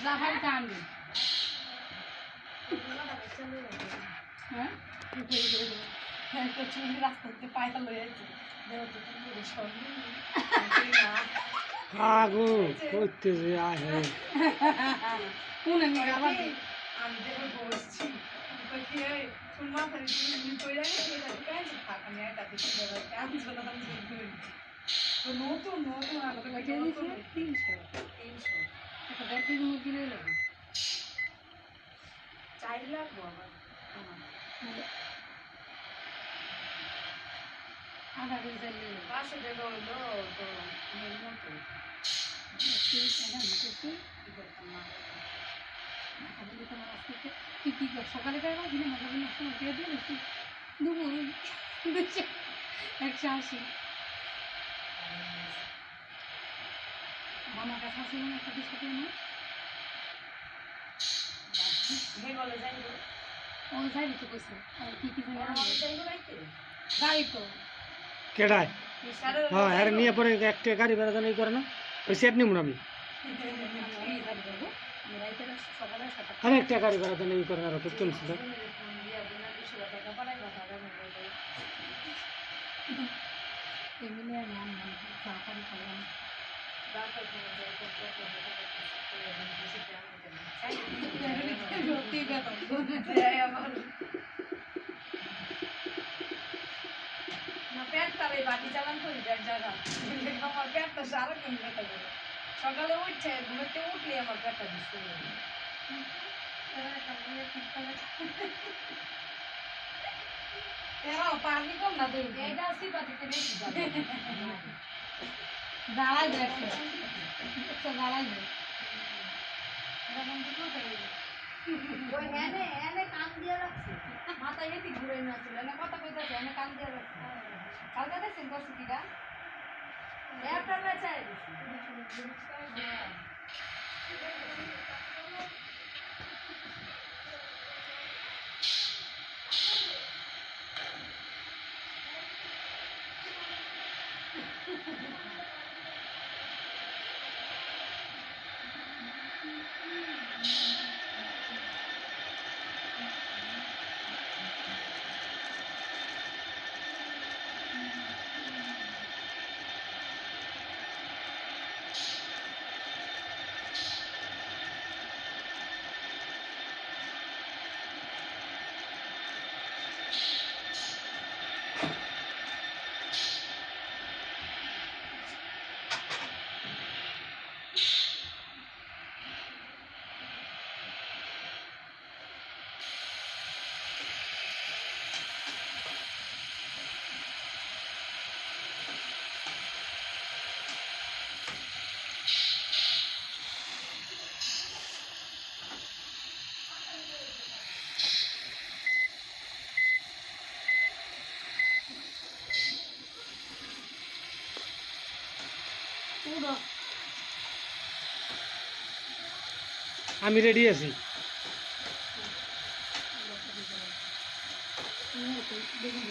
জাফারি টানবি হ্যাঁ চুলি রাস্তাতে পায়টা লয়ে আছে আগো করতে যে আহে কোন আমি আবার আমি দেখে বসছি কি শুনমা ফেরি তুমি কই যাবে এটা কাজ থাকা নিয়ে একটা দেখি বলে কাজ চলে আমি কই তো নতুন আগে এটা দিছে 300 একটা ব্যাটারি মুরগি লই লাগবে 4 লাখ বাবা আধা কেজি চাইলে 500 টাকা হলো তো মেন মতো 30 টাকা নিতেছি কি করতাম না আমি তো তোমার আজকে কি কি সকালে খাইবা দিনে মজা দিন আসলে দিয়ে দিয়ে বেশি দুপুর 180 আমার কাছে আছে না একটা সাথে না হে বলে যাইবো ও যাই তো কইছে আর কি কি জানি আমি যাইবো রাইতে যাই তো কেডায় ইশারা হ্যাঁ আরে নিয়ে পরে একটা গাড়ি ভাড়া জানি করে না ওই সেট নিব না আমি আমি রাইতে সকালে 7টা আরে একটা গাড়ি ভাড়া জানি করে না তো চলছিল ফোন দিয়া বিনা 200 টাকা পাঠাই কথা মোবাইলে এমনি আর নাম নাম সাফারি খালাম বাপের ফোন যায় তো সত্যি কথা না পেটটা রে বাটি চালান করি এক জায়গা আমার পেটটা সারাক্ষণ দেখা যাবে সকালে উঠছে ঘুমোতে উঠলে আমার পেটটা দিচ্ছে পানি কম না তুই এটা সিপাতিতে বেশি যাবে জ্বালাই দেয় জ্বালাই দেয় ওই এনে কান দিয়ে রাখছে মাথায় এটি ঘুরে নাছিল এনে কথা কইতাছে এনে কান দিয়ে রাখছে কালকে দেখছেন কসুটিটা একটা বেচায় আমি রেডি আছি দেখুন